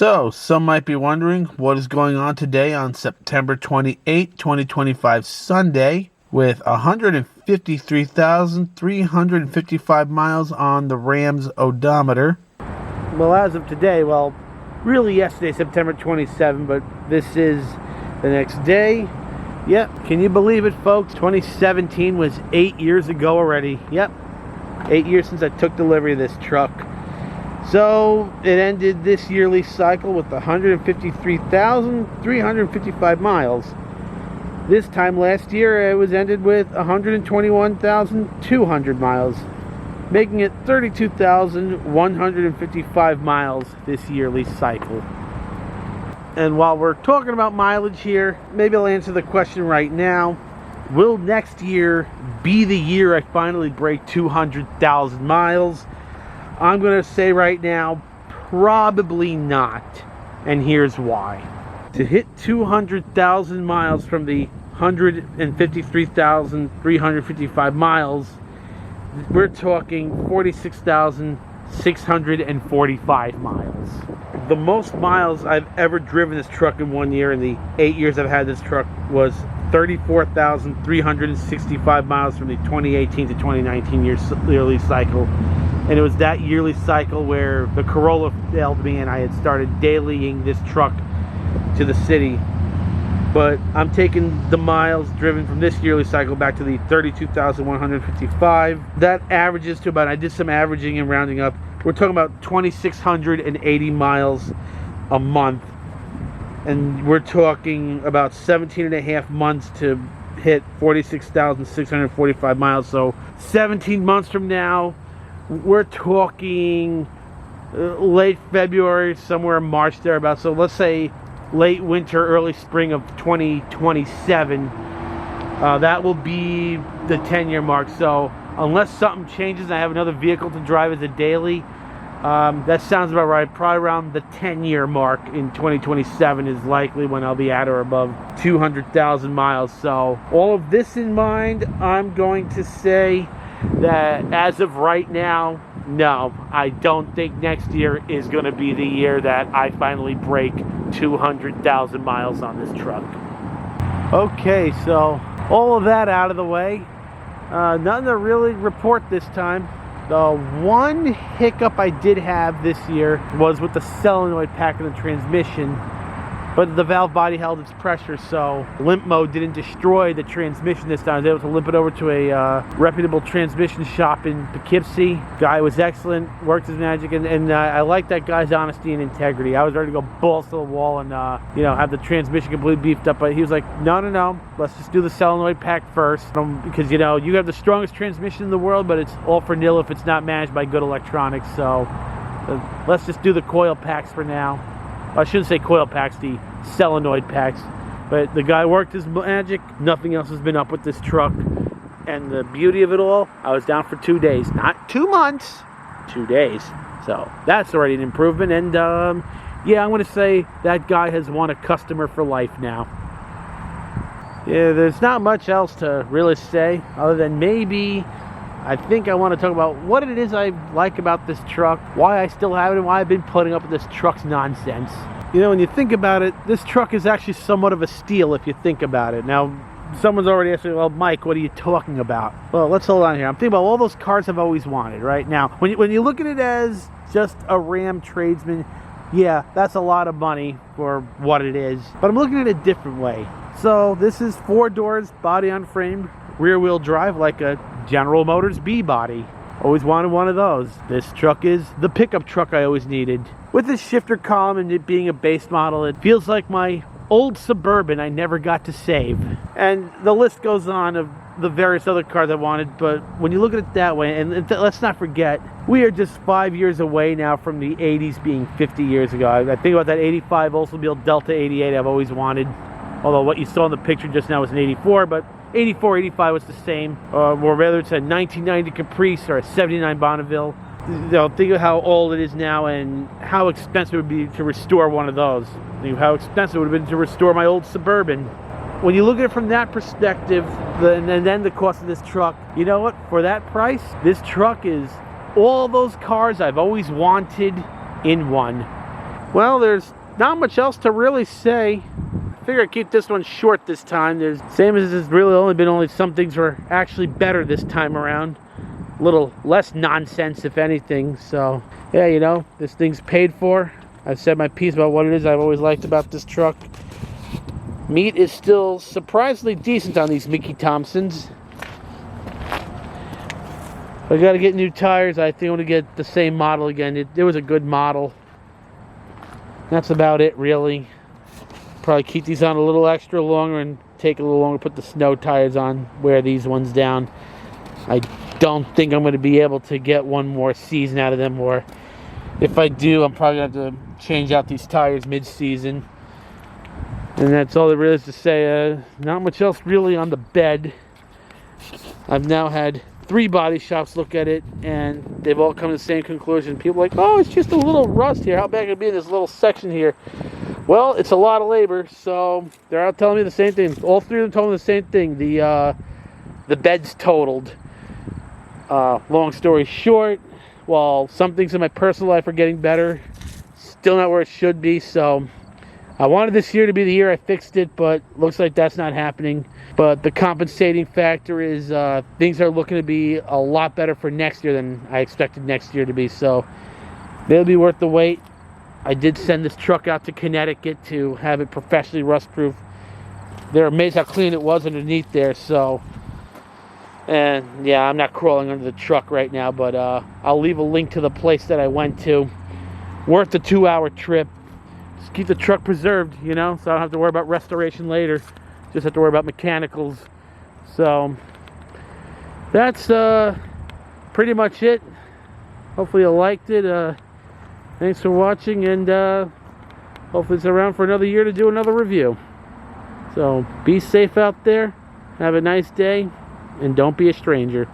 So, some might be wondering what is going on today on September 28, 2025, Sunday, with 153,355 miles on the Ram's odometer. Well, as of today, really yesterday, September 27, but this is the next day. Yep, can you believe it, folks? 2017 was 8 years ago already. Yep, 8 years since I took delivery of this truck. So it ended this yearly cycle with 153,355 miles. This time last year it was ended with 121,200 miles, making it 32,155 miles this yearly cycle. And while we're talking about mileage here, maybe I'll answer the question right now. Will next year be the year I finally break 200,000 miles? I'm going to say right now, probably not. And here's why. To hit 200,000 miles from the 153,355 miles, we're talking 46,645 miles. The most miles I've ever driven this truck in 1 year in the 8 years I've had this truck was 34,365 miles from the 2018 to 2019 yearly cycle. And it was that yearly cycle where the Corolla failed me and I had started dailying this truck to the city. But I'm taking the miles driven from this yearly cycle back to the 32,155. That averages to about, I did some averaging and rounding up, we're talking about 2,680 miles a month. And we're talking about 17 and a half months to hit 46,645 miles. So 17 months from now, we're talking late February, somewhere in March thereabouts. So let's say late winter, early spring of 2027. That will be the 10-year mark. So unless something changes and I have another vehicle to drive as a daily, that sounds about right. Probably around the 10-year mark in 2027 is likely when I'll be at or above 200,000 miles. So all of this in mind, I'm going to say that as of right now, no, I don't think next year is going to be the year that I finally break 200,000 miles on this truck. Okay, so all of that out of the way. Nothing to really report this time. The one hiccup I did have this year was with the solenoid pack in the transmission, but the valve body held its pressure, so limp mode didn't destroy the transmission this time. I was able to limp it over to a reputable transmission shop in Poughkeepsie. Guy was excellent, worked his magic, and I like that guy's honesty and integrity. I was ready to go balls to the wall and have the transmission completely beefed up, but he was like, no, let's just do the solenoid pack first, because you have the strongest transmission in the world, but it's all for nil if it's not managed by good electronics. So let's just do the coil packs for now. I shouldn't say coil packs, the solenoid packs. But the guy worked his magic. Nothing else has been up with this truck. And the beauty of it all, I was down for 2 days. Not 2 months, 2 days. So that's already an improvement. And I'm going to say that guy has won a customer for life now. Yeah, there's not much else to really say other than maybe I think I want to talk about what it is I like about this truck, why I still have it, and why I've been putting up with this truck's nonsense. When you think about it, this truck is actually somewhat of a steal if you think about it. Now, someone's already asking, well, Mike, what are you talking about? Well, let's hold on here. I'm thinking about all those cars I've always wanted, right? Now, when you look at it as just a Ram tradesman, yeah, that's a lot of money for what it is. But I'm looking at it a different way. So this is 4 doors, body on frame, rear wheel drive like a General Motors B body. Always wanted one of those. This truck is the pickup truck I always needed. With this shifter column and it being a base model, it feels like my old Suburban I never got to save. And the list goes on of the various other cars I wanted, but when you look at it that way, and let's not forget, we are just 5 years away now from the 80s being 50 years ago. I think about that 85 Oldsmobile Delta 88 I've always wanted. Although what you saw in the picture just now was an 84, but 84, 85 was the same. Or whether it's a 1990 Caprice or a 79 Bonneville. Think of how old it is now and how expensive it would be to restore one of those. Think of how expensive it would have been to restore my old Suburban. When you look at it from that perspective, and then the cost of this truck, you know what? For that price, this truck is all those cars I've always wanted in one. Well, there's not much else to really say. I figure I'd keep this one short this time. There's same as it's really only some things were actually better this time around. A little less nonsense, if anything. So yeah, you know, this thing's paid for. I've said my piece about what it is I've always liked about this truck. Meat is still surprisingly decent on these Mickey Thompsons. I gotta get new tires. I think I'm gonna get the same model again. It was a good model. That's about it, really. Probably keep these on a little extra longer and take a little longer to put the snow tires on, wear these ones down. I don't think I'm going to be able to get one more season out of them, or if I do, I'm probably going to have to change out these tires mid-season. And that's all there really is to say. Not much else really on the bed. I've now had 3 body shops look at it, and they've all come to the same conclusion. People are like, oh, it's just a little rust here. How bad could it be in this little section here? Well, it's a lot of labor, so they're out telling me the same thing. All 3 of them told me the same thing. The bed's totaled. Long story short, while some things in my personal life are getting better, still not where it should be. So I wanted this year to be the year I fixed it, but looks like that's not happening. But the compensating factor is things are looking to be a lot better for next year than I expected next year to be. So they'll be worth the wait. I did send this truck out to Connecticut to have it professionally rust-proof. They're amazed how clean it was underneath there. So, and yeah, I'm not crawling under the truck right now, but I'll leave a link to the place that I went to. Worth the 2-hour trip. Just keep the truck preserved, you know, so I don't have to worry about restoration later. Just have to worry about mechanicals. So that's pretty much it. Hopefully you liked it. Thanks for watching, and hopefully it's around for another year to do another review. So be safe out there. Have a nice day, and don't be a stranger.